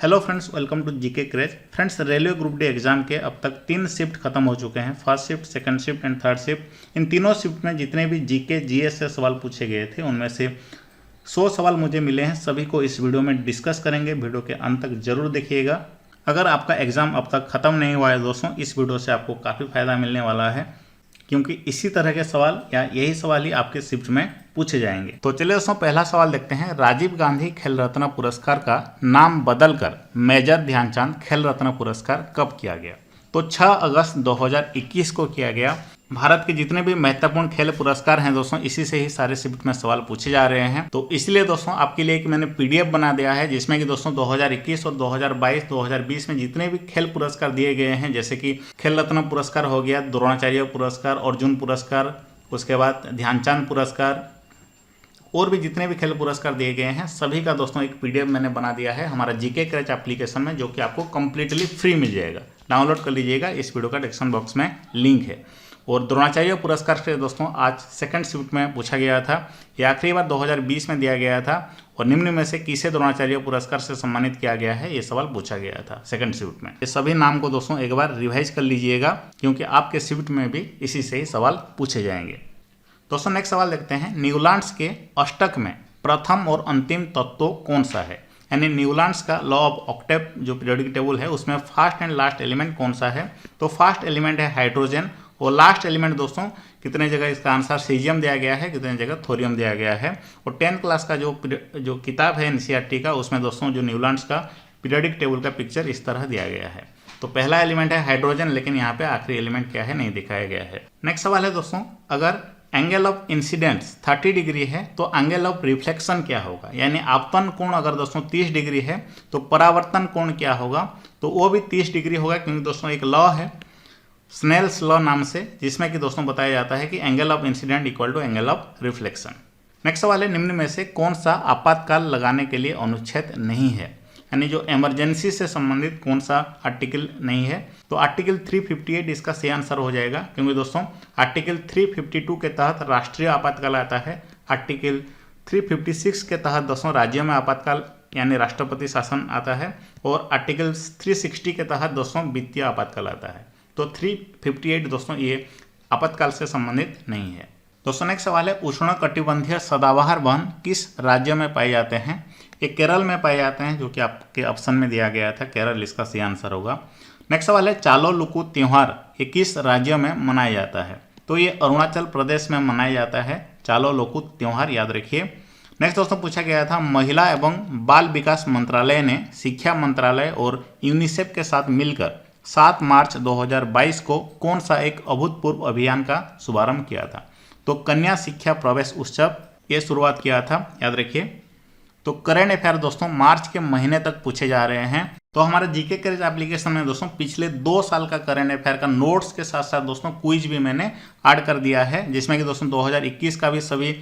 Hello friends, welcome to GK Craze. Friends, railway group D exam के अब तक 3 shift खत्म हो चुके हैं। First shift, second shift and third shift. इन तीनों शिफ्ट में जितने भी जीके जीएस से सवाल पूछे गए थे उनमें से 100 सवाल मुझे मिले हैं। सभी को इस वीडियो में डिस्कस करेंगे। वीडियो के अंत तक जरूर देखिएगा। अगर आपका एग्जाम अब तक खत्म नहीं हुआ है दोस्तों, इस वीडियो से आपको काफ़ी फायदा मिलने वाला है, क्योंकि इसी तरह के सवाल या यही सवाल ही आपके शिफ्ट में पूछे जाएंगे। तो चलिए दोस्तों, पहला सवाल देखते हैं। राजीव गांधी खेल रत्न पुरस्कार का नाम बदलकर मेजर ध्यानचंद खेल रत्न पुरस्कार कब किया गया? तो 6 अगस्त 2021 को किया गया। भारत के जितने भी महत्वपूर्ण खेल पुरस्कार हैं दोस्तों, इसी से ही सारे शिफ्ट में सवाल पूछे जा रहे हैं। तो इसलिए दोस्तों आपके लिए एक मैंने पीडीएफ बना दिया है, जिसमें कि दोस्तों 2021 और 2022 2020 में जितने भी खेल पुरस्कार दिए गए हैं, जैसे कि खेल रत्न पुरस्कार हो गया, द्रोणाचार्य पुरस्कार, अर्जुन पुरस्कार, उसके बाद ध्यानचंद पुरस्कार, और भी जितने भी खेल पुरस्कार दिए गए हैं, सभी का दोस्तों एक पीडीएफ मैंने बना दिया है हमारा जीके क्रैच एप्लीकेशन में, जो कि आपको कंप्लीटली फ्री मिल जाएगा। डाउनलोड कर लीजिएगा, इस वीडियो का डिस्क्रिप्शन बॉक्स में लिंक है। और द्रोणाचार्य पुरस्कार से दोस्तों आज सेकंड शिफ्ट में पूछा गया था। यह आखिरी बार 2020 में दिया गया था, और निम्न में से किसे द्रोणाचार्य पुरस्कार से सम्मानित किया गया है, ये सवाल पूछा गया था सेकंड शिफ्ट में। ये सभी नाम को दोस्तों एक बार रिवाइज कर लीजिएगा, क्योंकि आपके शिफ्ट में भी इसी से ही सवाल पूछे जाएंगे। दोस्तों नेक्स्ट सवाल देखते हैं। न्यूलैंड्स के अष्टक में प्रथम और अंतिम तत्व कौन सा है? यानी न्यूलैंड्स का लॉ ऑफ ऑक्टेव जो पीरियोडिक टेबल है, उसमें फर्स्ट एंड लास्ट एलिमेंट कौन सा है? तो फर्स्ट एलिमेंट है हाइड्रोजन, और लास्ट एलिमेंट दोस्तों कितने जगह इसका आंसर सीजियम दिया गया है, कितने जगह थोरियम दिया गया है। और 10th क्लास का जो किताब है एनसीईआरटी का, उसमें दोस्तों जो न्यूलैंड्स का पीरियोडिक टेबल का पिक्चर इस तरह दिया गया है। तो पहला एलिमेंट है हाइड्रोजन, लेकिन यहाँ पे आखिरी एलिमेंट क्या है नहीं दिखाया गया है। नेक्स्ट सवाल है दोस्तों, अगर एंगल ऑफ इंसिडेंस 30 डिग्री है तो एंगल ऑफ रिफ्लेक्शन क्या होगा? यानी आपतन कोण अगर दोस्तों 30 डिग्री है तो परावर्तन कोण क्या होगा? तो वो भी 30 डिग्री होगा, क्योंकि दोस्तों एक लॉ है स्नेल्स लॉ नाम से, जिसमें कि दोस्तों बताया जाता है कि angle of incident equal to angle of reflection. Next सवाल है, निम्न में से कौन सा आपातकाल लगाने के लिए अनुच्छेद नहीं है? यानी जो इमरजेंसी से संबंधित कौन सा आर्टिकल नहीं है? तो आर्टिकल 358 इसका सही आंसर हो जाएगा, क्योंकि दोस्तों आर्टिकल 352 के तहत राष्ट्रीय आपातकाल आता है। आर्टिकल 356 के तहत दोस्तों राज्यों में आपातकाल यानी राष्ट्रपति शासन आता है, और आर्टिकल 360 के तहत दोस्तों वित्तीय आपातकाल आता है। तो 358 दोस्तों ये आपातकाल से संबंधित नहीं है। दोस्तों नेक्स्ट सवाल है, उष्णकटिबंधीय सदाबहार वन किस राज्य में पाए जाते हैं? ये केरल में पाए जाते हैं, जो कि आपके ऑप्शन में दिया गया था, केरल इसका सही आंसर होगा। नेक्स्ट सवाल है, चालो लुकू त्योहार ये किस राज्य में मनाया जाता है? तो ये अरुणाचल प्रदेश में मनाया जाता है चालो लुकू त्योहार, याद रखिए। नेक्स्ट दोस्तों पूछा गया था, महिला एवं बाल विकास मंत्रालय ने शिक्षा मंत्रालय और यूनिसेफ के साथ मिलकर 7 मार्च 2022 को कौन सा एक अभूतपूर्व अभियान का शुभारंभ किया था? तो कन्या शिक्षा प्रवेश उत्सव ये शुरुआत किया था, याद रखिए। तो करंट अफेयर दोस्तों मार्च के महीने तक पूछे जा रहे हैं। तो हमारे जीके क्रेज एप्लीकेशन में दोस्तों पिछले 2 साल का करंट अफेयर का नोट्स के साथ साथ दोस्तों क्विज भी मैंने ऐड कर दिया है, जिसमें कि दोस्तों 2021 का भी सभी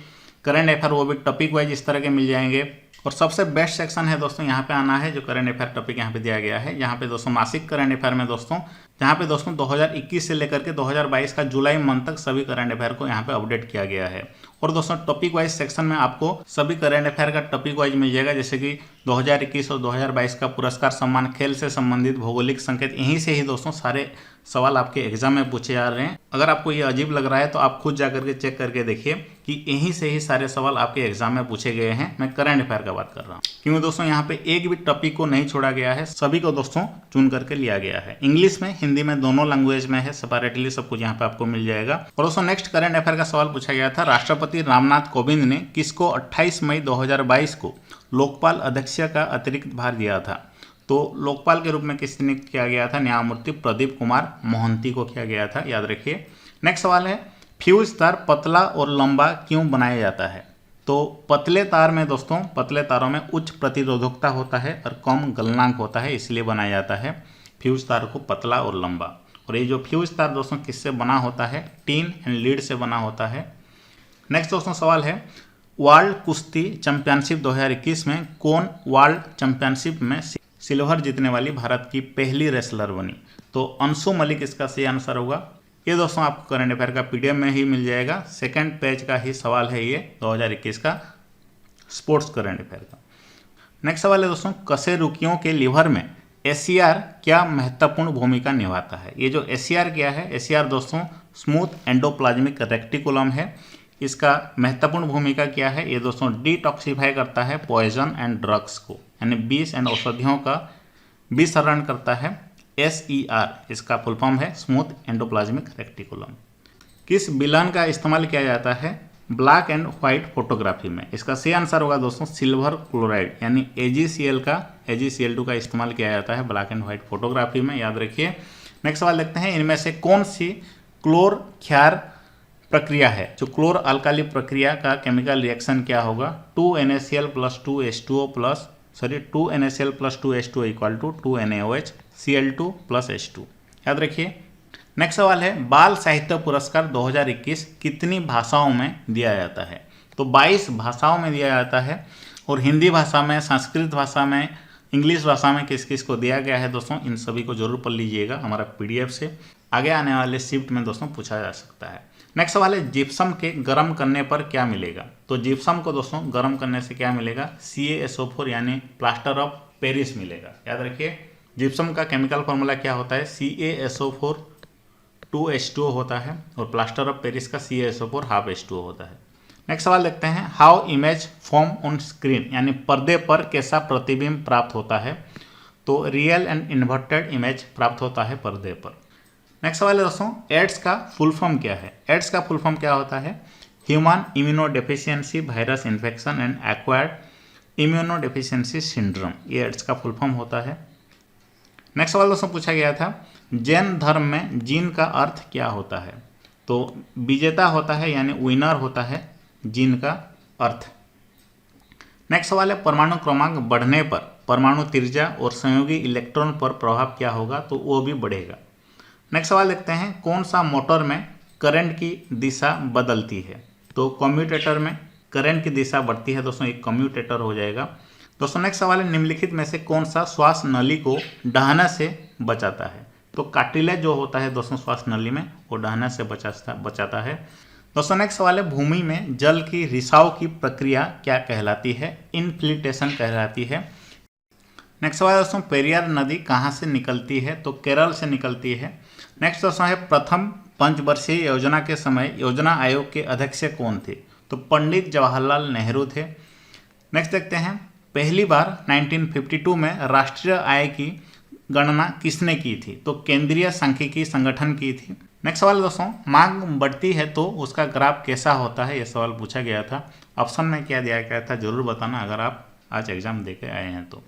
करंट अफेयर वो भी टॉपिक वाइज इस तरह के मिल जाएंगे। और सबसे बेस्ट सेक्शन है दोस्तों, यहाँ पे आना है, जो करंट अफेयर टॉपिक यहाँ पे दिया गया है। यहाँ पे दोस्तों मासिक करंट अफेयर में दोस्तों, जहाँ पे दोस्तों 2021 से लेकर के 2022 का जुलाई मंथ तक सभी करंट अफेयर को यहाँ पे अपडेट किया गया है। और दोस्तों टॉपिक वाइज सेक्शन में आपको सभी करंट अफेयर का टॉपिक वाइज मिल जाएगा, जैसे कि 2021 और 2022 का पुरस्कार सम्मान, खेल से संबंधित भौगोलिक संकेत, यहीं से ही दोस्तों सारे सवाल आपके एग्जाम में पूछे जा रहे हैं। अगर आपको ये अजीब लग रहा है तो आप खुद जाकर के चेक करके देखिए कि यहीं से ही सारे सवाल आपके एग्जाम में पूछे गए हैं। मैं करंट अफेयर का बात कर रहा हूँ, क्योंकि दोस्तों यहाँ पे एक भी टॉपिक को नहीं छोड़ा गया है, सभी को दोस्तों चुन करके लिया गया है। इंग्लिश में, हिंदी में, दोनों लैंग्वेज में है, सेपरेटली सब कुछ यहाँ पे आपको मिल जाएगा। और दोस्तों नेक्स्ट करंट अफेयर का सवाल पूछा गया था, राष्ट्रपति रामनाथ कोविंद ने किसको 28 मई 2022 को लोकपाल अध्यक्ष का अतिरिक्त भार दिया था? तो लोकपाल के रूप में किसने किया गया था? न्यायमूर्ति प्रदीप कुमार मोहंती को किया गया था, याद रखिए। नेक्स्ट सवाल है, फ्यूज तार पतला और लंबा क्यों बनाया जाता है? तो पतले तार में दोस्तों, पतले तारों में उच्च प्रतिरोधकता होता है और कम गलनांक होता है, इसलिए बनाया जाता है फ्यूज तार को पतला और लंबा। और ये जो फ्यूज तार दोस्तों किससे बना होता है? टीन एंड लीड से बना होता है। नेक्स्ट दोस्तों सवाल है, वर्ल्ड कुश्ती चैंपियनशिप 2021 में कौन वर्ल्ड चैंपियनशिप में सिल्वर जीतने वाली भारत की पहली रेसलर बनी? तो अंशु मलिक इसका सही आंसर होगा। ये दोस्तों आपको करंट अफेयर का पीडीएफ में ही मिल जाएगा, सेकंड पेज का ही सवाल है ये 2021 का स्पोर्ट्स करंट अफेयर का। नेक्स्ट सवाल है दोस्तों, कशेरुकियों के लीवर में एसीआर क्या महत्वपूर्ण भूमिका निभाता है। ये जो एसीआर क्या है, एसीआर दोस्तों स्मूथ एंडोप्लाज्मिक रेक्टिकुलम है। इसका महत्वपूर्ण भूमिका क्या है, ये दोस्तों डिटॉक्सिफाई करता है पॉइजन एंड ड्रग्स को, यानी विष एंड औषधियों का विसरण करता है। एसईआर इसका फुल फॉर्म है स्मूथ एंडोप्लाज्मिक रेक्टिकुलम। किस विलयन का इस्तेमाल किया जाता है ब्लैक एंड व्हाइट फोटोग्राफी में। इसका सही आंसर होगा दोस्तों सिल्वर क्लोराइड यानी AgCl2 का इस्तेमाल किया जाता है ब्लैक एंड व्हाइट फोटोग्राफी में, याद रखिए। नेक्स्ट सवाल देखते हैं, इनमें से कौन सी क्लोर क्षार प्रक्रिया है। जो क्लोर अल्काली प्रक्रिया का केमिकल रिएक्शन क्या होगा, 2NaCl + 2NaCl + 2H2O equal to 2NaOH Cl2 + H2, याद रखिए। नेक्स्ट सवाल है, बाल साहित्य पुरस्कार 2021 कितनी भाषाओं में दिया जाता है। तो 22 भाषाओं में दिया जाता है, और हिंदी भाषा में, संस्कृत भाषा में, इंग्लिश भाषा में किस किस को दिया गया है दोस्तों, इन सभी को जरूर पढ़ लीजिएगा हमारा PDF से। आगे आने वाले शिफ्ट में दोस्तों पूछा जा सकता है। नेक्स्ट सवाल है, जिप्सम के गर्म करने पर क्या मिलेगा। तो जिप्सम को दोस्तों गर्म करने से क्या मिलेगा, CaSO4 यानी प्लास्टर ऑफ पेरिस मिलेगा, याद रखिए। जिप्सम का केमिकल फॉर्मूला क्या होता है, CaSO4 2H2O होता है, और प्लास्टर ऑफ पेरिस का CaSO4 ½ होता है। नेक्स्ट सवाल देखते हैं, how image form on screen यानी पर्दे पर कैसा प्रतिबिंब प्राप्त होता है। तो रियल एंड इन्वर्टेड इमेज प्राप्त होता है पर्दे पर। नेक्स्ट सवाल है दोस्तों, एड्स का फुल फॉर्म क्या है। एड्स का फुल फॉर्म क्या होता है, human immunodeficiency virus infection and acquired immunodeficiency syndrome, ये एड्स का फुल फॉर्म होता है। नेक्स्ट सवाल दोस्तों पूछा गया था, जैन धर्म में जीन का अर्थ क्या होता है। तो विजेता होता है यानी विनर होता है जीन का अर्थ। नेक्स्ट सवाल है, परमाणु क्रमांक बढ़ने पर परमाणु त्रिज्या और संयोगी इलेक्ट्रॉन पर प्रभाव क्या होगा। तो वो भी बढ़ेगा। नेक्स्ट सवाल देखते हैं, कौन सा मोटर में करंट की दिशा बदलती है। तो कम्यूटेटर में करंट की दिशा बढ़ती है दोस्तों, एक कम्यूटेटर हो जाएगा। दोस्तों नेक्स्ट सवाल है, निम्नलिखित में से कौन सा श्वास नली को ढहने से बचाता है। तो कार्टिलेज जो होता है दोस्तों श्वास नली में, वो ढहने से बचाता है। दोस्तों नेक्स्ट सवाल है, भूमि में जल की रिसाव की प्रक्रिया क्या कहलाती है। इनफिल्ट्रेशन कहलाती है। नेक्स्ट सवाल दोस्तों, पेरियार नदी कहाँ से निकलती है। तो केरल से निकलती है। नेक्स्ट दोस्तों है, प्रथम पंचवर्षीय योजना के समय योजना आयोग के अध्यक्ष कौन थे। तो पंडित जवाहरलाल नेहरू थे। नेक्स्ट देखते हैं, पहली बार 1952 में राष्ट्रीय आय की गणना किसने की थी। तो केंद्रीय सांख्यिकी संगठन की थी। नेक्स्ट सवाल दोस्तों, मांग बढ़ती है तो उसका ग्राफ कैसा होता है, यह सवाल पूछा गया था। ऑप्शन में क्या दिया गया था जरूर बताना अगर आप आज एग्जाम देके आए हैं तो।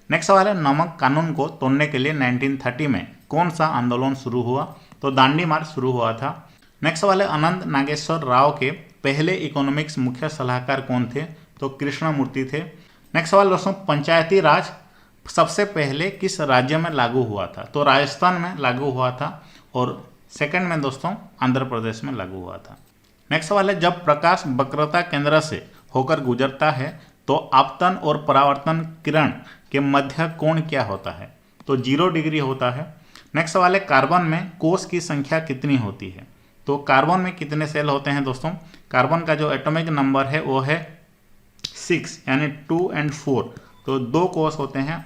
नेक्स्ट सवाल है, नमक कानून को तोड़ने के लिए 1930 में कौन सा आंदोलन शुरू हुआ। तो दांडी मार्च शुरू हुआ था। नेक्स्ट सवाल है, अनंत नागेश्वर राव के पहले इकोनॉमिक्स मुख्य सलाहकार कौन थे। तो कृष्णमूर्ति थे। नेक्स्ट सवाल दोस्तों, पंचायती राज सबसे पहले किस राज्य में लागू हुआ था। तो राजस्थान में लागू हुआ था, और सेकंड में दोस्तों आंध्र प्रदेश में लागू हुआ था। नेक्स्ट सवाल है, जब प्रकाश वक्रता केंद्र से होकर गुजरता है तो आपतन और परावर्तन किरण के मध्य कोण क्या होता है। तो 0 डिग्री होता है। नेक्स्ट सवाल है, कार्बन में कोष की संख्या कितनी होती है। तो कार्बन में कितने सेल होते हैं दोस्तों, कार्बन का जो एटॉमिक नंबर है वो है 6 यानी 2 और 4। तो 2 कोष होते हैं,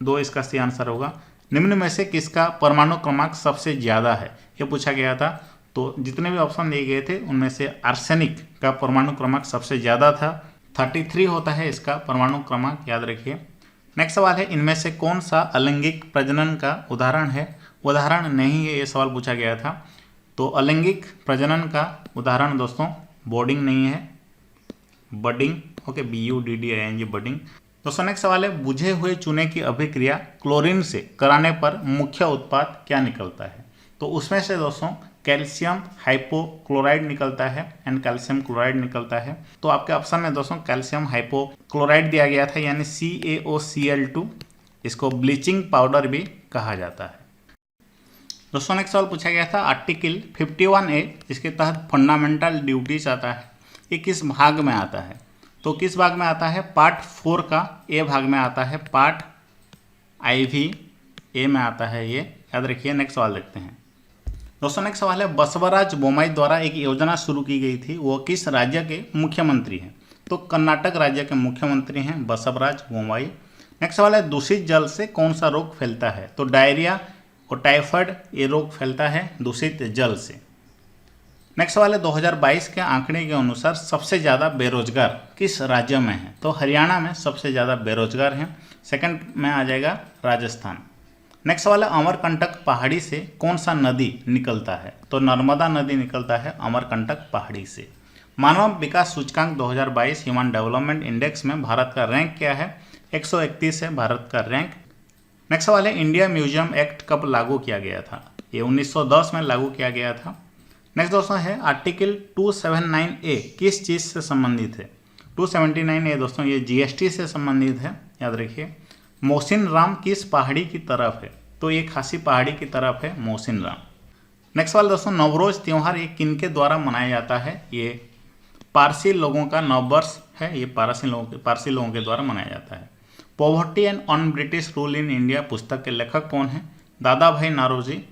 2 इसका सही आंसर होगा। निम्न में से किसका परमाणु क्रमांक सबसे ज़्यादा है, ये पूछा गया था। तो जितने भी ऑप्शन दिए गए थे उनमें से आर्सेनिक का परमाणु क्रमांक सबसे ज़्यादा था, 33 होता है इसका परमाणु क्रमांक, याद रखिए। नेक्स्ट सवाल है, इनमें से कौन सा अलैंगिक प्रजनन का उदाहरण है। उदाहरण नहीं है, ये सवाल पूछा गया था। तो अलैंगिक प्रजनन का उदाहरण दोस्तों बोर्डिंग नहीं है, बडिंग, ओके, BUDDING बडिंग। दोस्तों नेक्स्ट सवाल है, बुझे हुए चूने की अभिक्रिया क्लोरीन से कराने पर मुख्य उत्पाद क्या निकलता है। तो उसमें से दोस्तों कैल्शियम हाइपोक्लोराइड निकलता है एंड कैल्शियम क्लोराइड निकलता है। तो आपके ऑप्शन में दोस्तों कैल्शियम हाइपोक्लोराइड दिया गया था यानी CaOCl2। इसको ब्लीचिंग पाउडर भी कहा जाता है। दोस्तों नेक्स्ट सवाल पूछा गया था, आर्टिकल 51A जिसके तहत फंडामेंटल ड्यूटीज आता है, ये किस भाग में आता है। तो किस भाग में आता है, पार्ट 4 का ए भाग में आता है, पार्ट IV में आता है, ये याद रखिए। नेक्स्ट सवाल देखते हैं। दोस्तों नेक्स्ट सवाल है, बसवराज बोम्मई द्वारा एक योजना शुरू की गई थी, वो किस राज्य के मुख्यमंत्री हैं। तो कर्नाटक राज्य के मुख्यमंत्री हैं बसवराज बोम्मई। नेक्स्ट सवाल है दूषित जल से कौन सा रोग फैलता है? तो डायरिया और टाइफाइड ये रोग फैलता है दूषित जल से। नेक्स्ट सवाल है 2022 के आंकड़े के अनुसार सबसे ज़्यादा बेरोजगार किस राज्य में है? तो हरियाणा में सबसे ज़्यादा बेरोजगार हैं। सेकंड में आ जाएगा राजस्थान। नेक्स्ट सवाल है अमरकंटक पहाड़ी से कौन सा नदी निकलता है? तो नर्मदा नदी निकलता है अमरकंटक पहाड़ी से। मानव विकास सूचकांक 2022 ह्यूमन डेवलपमेंट इंडेक्स में भारत का रैंक क्या है? 131 है भारत का रैंक। नेक्स्ट सवाल है इंडिया म्यूजियम एक्ट कब लागू किया गया था? ये 1910 में लागू किया गया था। नेक्स्ट दोस्तों है आर्टिकल 279A किस चीज़ से संबंधित है? 279A दोस्तों ये GST से संबंधित है, याद रखिए। मोहसिन राम किस पहाड़ी की तरफ है? तो ये खासी पहाड़ी की तरफ है मोहसिन राम। नेक्स्ट सवाल दोस्तों नवरोज त्यौहार ये किनके द्वारा मनाया जाता है? ये पारसी लोगों का नववर्ष है, ये पारसी लोगों के द्वारा मनाया जाता है। Poverty and on British rule in India पुस्तक के लेखक कौन है? दादा भाई नारोजी।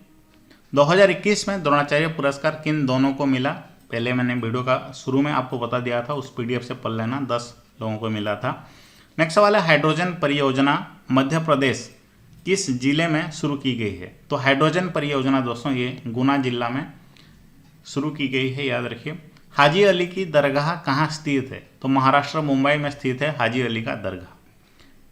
2021 में द्रोणाचार्य पुरस्कार किन दोनों को मिला? पहले मैंने वीडियो का शुरू में आपको बता दिया था, उस PDF से पढ़ लेना, 10 लोगों को मिला था। नेक्स्ट सवाल है हाइड्रोजन परियोजना मध्य प्रदेश किस जिले में शुरू की गई है? तो हाइड्रोजन परियोजना दोस्तों ये गुना जिला में शुरू की गई है, याद रखिए। हाजी अली की दरगाह कहाँ स्थित है? तो महाराष्ट्र मुंबई में स्थित है हाजी अली का दरगाह।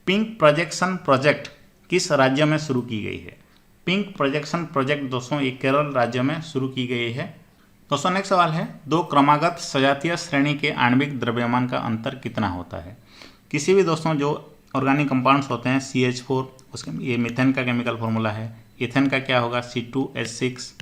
पिंक प्रोजेक्शन प्रोजेक्ट किस राज्य में शुरू की गई है? पिंक प्रोजेक्शन प्रोजेक्ट दोस्तों ये केरल राज्य में शुरू की गई है। दोस्तों नेक्स्ट सवाल है दो क्रमागत सजातीय श्रेणी के आणविक द्रव्यमान का अंतर कितना होता है? किसी भी दोस्तों जो ऑर्गेनिक कंपाउंड्स होते हैं CH4, उसके ये मीथेन का केमिकल फॉर्मूला है, इथेन का क्या होगा C2H6।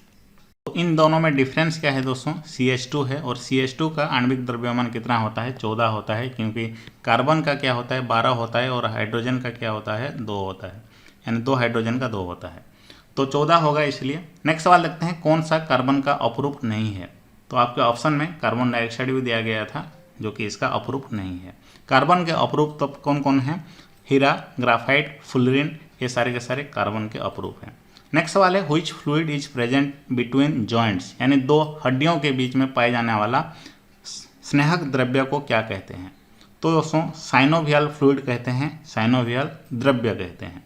तो इन दोनों में डिफरेंस क्या है दोस्तों? CH2 है, और CH2 का आणविक द्रव्यमान कितना होता है? 14 होता है, क्योंकि कार्बन का क्या होता है? 12 होता है, और हाइड्रोजन का क्या होता है? 2 होता है, यानी 2 हाइड्रोजन का 2 होता है, तो 14 होगा इसलिए। नेक्स्ट सवाल देखते हैं कौन सा कार्बन का अपरूप नहीं है? तो आपके ऑप्शन में कार्बन डाइऑक्साइड भी दिया गया था, जो कि इसका अपरूप नहीं है। कार्बन के अपरूप तो कौन कौन है? हीरा, ग्राफाइट, फुलरिन, ये सारे के सारे कार्बन के अपरूप हैं। नेक्स्ट सवाल है which fluid is present between joints, यानी दो हड्डियों के बीच में पाए जाने वाला स्नेहक द्रव्य को क्या कहते हैं? तो दोस्तों साइनोवियल फ्लूइड कहते हैं, साइनोवियल द्रव्य कहते हैं।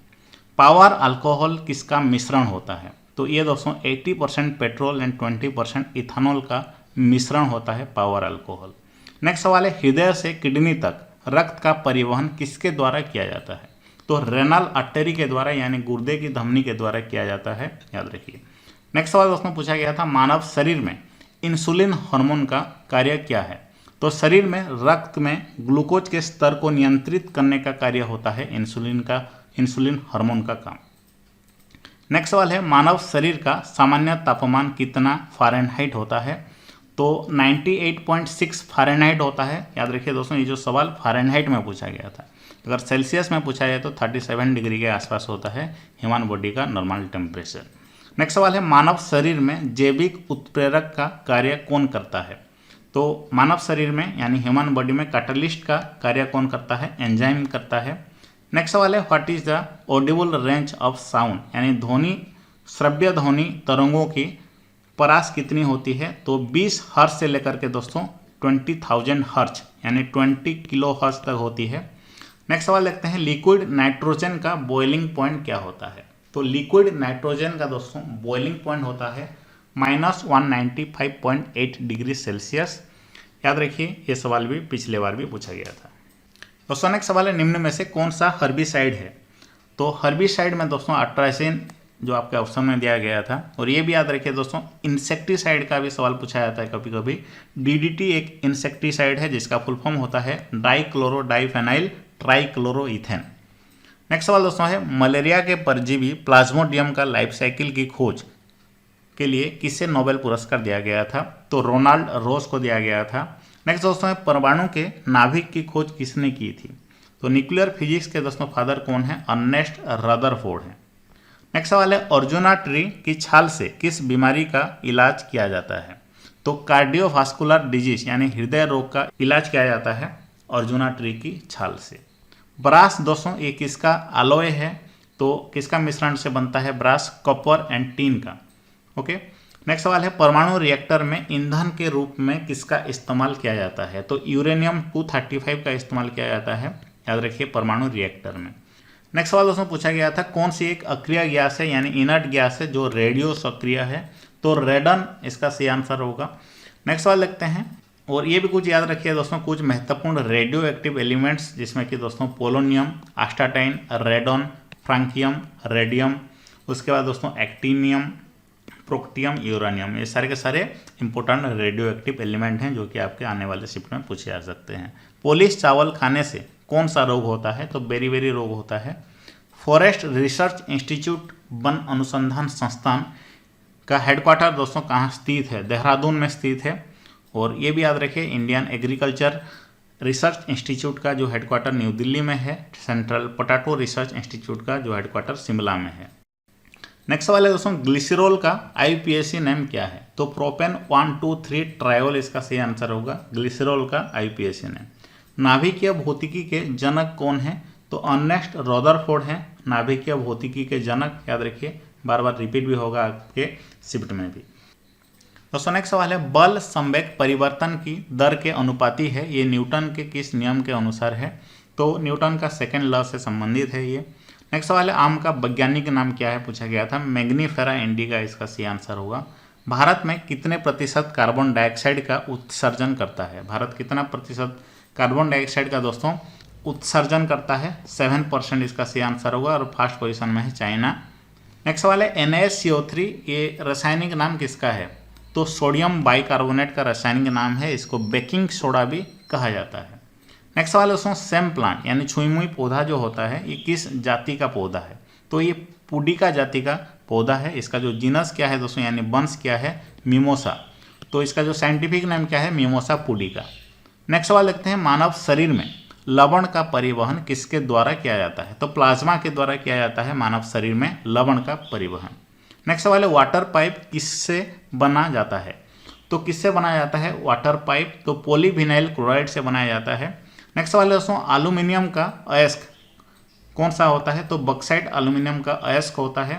पावर अल्कोहल किसका मिश्रण होता है? तो ये दोस्तों 80% पेट्रोल एंड 20% इथेनॉल का मिश्रण होता है पावर अल्कोहल। नेक्स्ट सवाल है हृदय से किडनी तक रक्त का परिवहन किसके द्वारा किया जाता है? तो रेनल आर्टरी के द्वारा, यानी गुर्दे की धमनी के द्वारा किया जाता है, याद रखिए। नेक्स्ट सवाल दोस्तों पूछा गया था मानव शरीर में इंसुलिन हार्मोन का कार्य क्या है? तो शरीर में रक्त में ग्लूकोज के स्तर को नियंत्रित करने का कार्य होता है इंसुलिन हार्मोन का काम। नेक्स्ट सवाल है मानव शरीर का सामान्य तापमान कितना फ़ारेनहाइट होता है? तो 98.6 फ़ारेनहाइट होता है, याद रखिए दोस्तों। ये जो सवाल फ़ारेनहाइट में पूछा गया था, अगर सेल्सियस में पूछा जाए तो 37 डिग्री के आसपास होता है ह्यूमन बॉडी का नॉर्मल टेम्परेचर। नेक्स्ट सवाल है मानव शरीर में जैविक उत्प्रेरक का कार्य कौन करता है? तो मानव शरीर में यानी ह्यूमन बॉडी में कैटलिस्ट का कार्य कौन करता है? एंजाइम करता है। नेक्स्ट सवाल है what is the Audible range of sound, यानी ध्वनि श्रव्य ध्वनि तरंगों की परास कितनी होती है? तो 20 हर्ट्ज से लेकर के दोस्तों 20,000 हर्ट्ज, यानी 20 किलो हर्ट्ज तक होती है। नेक्स्ट सवाल देखते हैं लिक्विड नाइट्रोजन का बॉइलिंग पॉइंट क्या होता है? तो लिक्विड नाइट्रोजन का दोस्तों बॉइलिंग पॉइंट होता है -195.8 डिग्री सेल्सियस। याद रखिए, ये सवाल भी पिछले बार भी पूछा गया था। दोस्तों नेक्स्ट सवाल है निम्न में से कौन सा हर्बिसाइड है? तो हर्बिसाइड में दोस्तों अट्राइसिन जो आपके ऑप्शन में दिया गया था, और ये भी याद रखिए दोस्तों इंसेक्टिसाइड का भी सवाल पूछा जाता है कभी कभी। DDT एक इंसेक्टिसाइड है जिसका फुल फॉर्म होता है डाइक्लोरो डाइफेनाइल ट्राइक्लोरोइथेन। नेक्स्ट सवाल दोस्तों है मलेरिया के परजीवी प्लाज्मोडियम का लाइफ साइकिल की खोज के लिए किसे नोबेल पुरस्कार दिया गया था? तो रोनाल्ड रोज को दिया गया था। नेक्स्ट दोस्तों है परमाणु के नाभिक की खोज किसने की थी? तो न्यूक्लियर फिजिक्स के दोस्तों फादर कौन है? अर्नेस्ट रदरफोर्ड है। नेक्स्ट सवाल है अर्जुना ट्री की छाल से किस बीमारी का इलाज किया जाता है? तो कार्डियोवास्कुलर डिजीज यानी हृदय रोग का इलाज किया जाता है अर्जुना ट्री की छाल से। ब्रास दोस्तों ये किसका अलॉय है? तो किसका मिश्रण से बनता है ब्रास? कॉपर एंड टीन का। ओके, नेक्स्ट सवाल है परमाणु रिएक्टर में ईंधन के रूप में किसका इस्तेमाल किया जाता है? तो यूरेनियम 235 का इस्तेमाल किया जाता है, याद रखिए, परमाणु रिएक्टर में। नेक्स्ट सवाल दोस्तों पूछा गया था कौन सी एक अक्रिय गैस है यानी इनर्ट गैस है जो रेडियो सक्रिय है? तो रेडन इसका सही आंसर होगा। नेक्स्ट सवाल लिखते हैं, और ये भी कुछ याद रखिए दोस्तों, कुछ महत्वपूर्ण रेडियो एक्टिव एलिमेंट्स जिसमें कि दोस्तों पोलोनियम, आस्टाटाइन, रेडोन, फ्रांकियम, रेडियम, उसके बाद दोस्तों एक्टिनियम, प्रोक्टियम, यूरेनियम, ये सारे के सारे इंपॉर्टेंट रेडियो एक्टिव एलिमेंट हैं जो कि आपके आने वाले शिफ्ट में पूछे जा सकते हैं। पॉलिश चावल खाने से कौन सा रोग होता है? तो बेरी रोग होता है। फॉरेस्ट रिसर्च इंस्टीट्यूट वन अनुसंधान संस्थान का हेडक्वार्टर दोस्तों कहाँ स्थित है? देहरादून में स्थित है। और ये भी याद रखिए इंडियन एग्रीकल्चर रिसर्च इंस्टीट्यूट का जो हेडक्वार्टर न्यू दिल्ली में है, सेंट्रल पोटैटो रिसर्च इंस्टीट्यूट का जो हेडक्वार्टर शिमला में है। नेक्स्ट सवाल है दोस्तों ग्लिसरॉल का आईपीएसी नेम क्या है? तो प्रोपेन 1,2,3 ट्रायोल इसका सही आंसर होगा, ग्लिसरॉल का आईपीएसी नेम। नाभिकीय भौतिकी के जनक कौन है? तो अर्नेस्ट रदरफोर्ड हैं नाभिकीय भौतिकी के जनक, याद रखिए, बार बार रिपीट भी होगा आपके शिफ्ट में भी। दोस्तों नेक्स्ट सवाल है बल संवेग परिवर्तन की दर के अनुपाती है, ये न्यूटन के किस नियम के अनुसार है? तो न्यूटन का सेकेंड लॉ से संबंधित है ये। नेक्स्ट सवाल है आम का वैज्ञानिक नाम क्या है? पूछा गया था, मैग्नीफेरा इंडिका इसका सही आंसर होगा। भारत में कितने प्रतिशत कार्बन डाइऑक्साइड का उत्सर्जन करता है? भारत कितना प्रतिशत कार्बन डाइऑक्साइड का दोस्तों उत्सर्जन करता है? 7% इसका सही आंसर होगा, और फर्स्ट पोजीशन में है चाइना। नेक्स्ट सवाल है NaCO3 ये रासायनिक नाम किसका है? तो सोडियम बाइकार्बोनेट का रासायनिक नाम है, इसको बेकिंग सोडा भी कहा जाता है। नेक्स्ट सवाल है दोस्तों सेम प्लांट यानी छुई मुई पौधा जो होता है ये किस जाति का पौधा है? तो ये पुडिका जाति का पौधा है। इसका जो जीनस क्या है दोस्तों यानी वंश क्या है? मिमोसा। तो इसका जो साइंटिफिक नाम क्या है? Mimosa pudica. नेक्स्ट सवाल लिखते हैं मानव शरीर में लवण का परिवहन किसके द्वारा किया जाता है? तो प्लाज्मा के द्वारा किया जाता है मानव शरीर में लवण का परिवहन। नेक्स्ट सवाल है वाटर पाइप किससे बना जाता है? तो किससे बनाया जाता है वाटर पाइप? तो पॉलीविनाइल क्लोराइड से बनाया जाता है। नेक्स्ट सवाल है दोस्तों एल्यूमिनियम का अयस्क कौन सा होता है? तो बॉक्साइट एल्यूमिनियम का अयस्क होता है।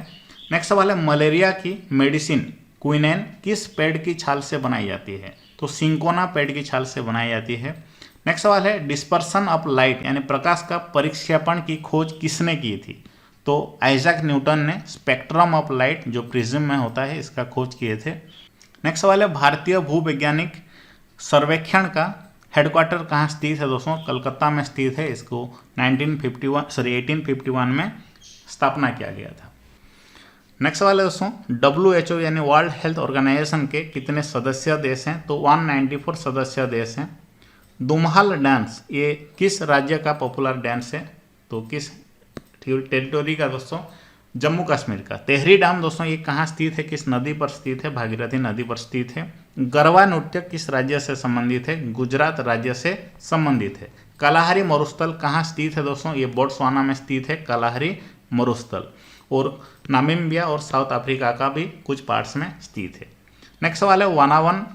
नेक्स्ट सवाल है मलेरिया की मेडिसिन क्विनैन किस पेड़ की छाल से बनाई जाती है? तो सिंकोना पेड़ की छाल से बनाई जाती है। नेक्स्ट सवाल है डिस्पर्सन ऑफ लाइट यानी प्रकाश का परिक्षेपण की खोज किसने की थी? तो आइजैक न्यूटन ने स्पेक्ट्रम ऑफ लाइट जो प्रिज्म में होता है इसका खोज किए थे। नेक्स्ट सवाल है भारतीय भूवैज्ञानिक सर्वेक्षण का हेडक्वार्टर कहाँ स्थित है दोस्तों? कलकत्ता में स्थित है। इसको 1851 में स्थापना किया गया था। नेक्स्ट सवाल है दोस्तों WHO यानी वर्ल्ड हेल्थ ऑर्गेनाइजेशन के कितने सदस्य देश हैं? तो 194 सदस्य देश हैं। दुम्हाल डांस ये किस राज्य का पॉपुलर डांस है? तो किस टेरिटोरी का दोस्तों? जम्मू कश्मीर का। तेहरी डैम दोस्तों ये कहाँ स्थित है? किस नदी पर स्थित है? भागीरथी नदी पर स्थित है। गरबा नृत्य किस राज्य से संबंधित है? गुजरात राज्य से संबंधित है। कालाहारी मरुस्थल कहाँ स्थित है दोस्तों? ये बोट्सवाना में स्थित है कालाहारी मरुस्थल, और नामीबिया और साउथ अफ्रीका का भी कुछ पार्ट्स में स्थित है। नेक्स्ट सवाल है वानावन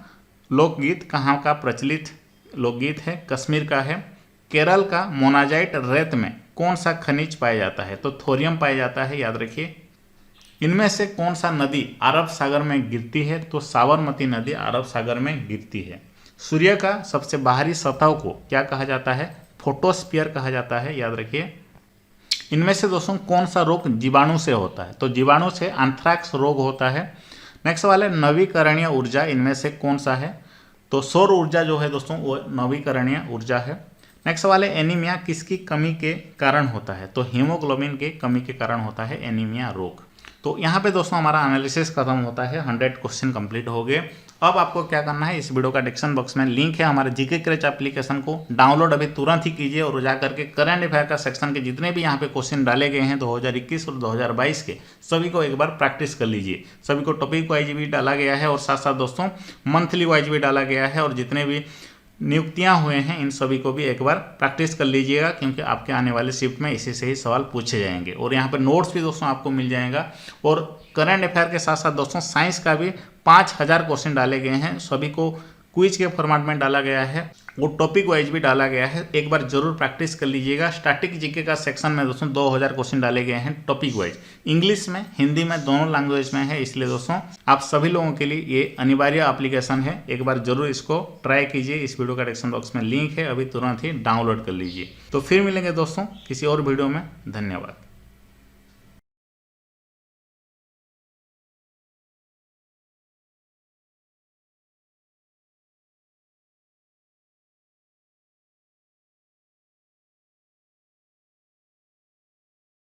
लोकगीत कहाँ का प्रचलित लोकगीत है? कश्मीर का है। केरल का मोनाजाइट रेत में कौन सा खनिज पाया जाता है? तो थोरियम पाया जाता है, याद रखिए। इनमें से कौन सा नदी अरब सागर में गिरती है? तो साबरमती नदी अरब सागर में गिरती है। सूर्य का सबसे बाहरी सतह को क्या कहा जाता है? फोटोस्फीयर कहा जाता है, याद रखिए। इनमें से दोस्तों कौन सा रोग जीवाणु से होता है? तो जीवाणु से एंथ्रैक्स रोग होता है। नेक्स्ट सवाल है नवीकरणीय ऊर्जा इनमें से कौन सा है? तो सौर ऊर्जा जो है दोस्तों वो नवीकरणीय ऊर्जा है। नेक्स्ट सवाल है एनीमिया किसकी कमी के कारण होता है? तो हीमोग्लोबिन के कमी के कारण होता है एनीमिया रोग। तो यहाँ पे दोस्तों हमारा एनालिसिस खत्म होता है, 100 क्वेश्चन कंप्लीट हो गए। अब आपको क्या करना है, इस वीडियो का डिस्क्रिप्शन बॉक्स में लिंक है हमारे जीके क्रैच एप्लीकेशन को डाउनलोड अभी तुरंत ही कीजिए, और जा करके करंट अफेयर का सेक्शन के जितने भी यहाँ पे क्वेश्चन डाले गए हैं 2021 और 2022 के सभी को एक बार प्रैक्टिस कर लीजिए। सभी को टॉपिक वाइज भी डाला गया है और साथ साथ दोस्तों मंथली वाइज भी डाला गया है, और जितने भी नियुक्तियां हुए हैं इन सभी को भी एक बार प्रैक्टिस कर लीजिएगा, क्योंकि आपके आने वाले शिफ्ट में इसी से ही सवाल पूछे जाएंगे। और यहाँ पर नोट्स भी दोस्तों आपको मिल जाएगा। और करंट अफेयर के साथ साथ दोस्तों साइंस का भी 5000 क्वेश्चन डाले गए हैं, सभी को क्विज के फॉर्मेट में डाला गया है, वो टॉपिक वाइज भी डाला गया है। एक बार जरूर प्रैक्टिस कर लीजिएगा। स्टैटिक जीके का सेक्शन में दोस्तों 2000 क्वेश्चन डाले गए हैं टॉपिक वाइज, इंग्लिश में हिंदी में दोनों लैंग्वेज में है। इसलिए दोस्तों आप सभी लोगों के लिए ये अनिवार्य एप्लीकेशन है, एक बार जरूर इसको ट्राई कीजिए। इस वीडियो का डिस्क्रिप्शन बॉक्स में लिंक है, अभी तुरंत ही डाउनलोड कर लीजिए। तो फिर मिलेंगे दोस्तों किसी और वीडियो में। धन्यवाद।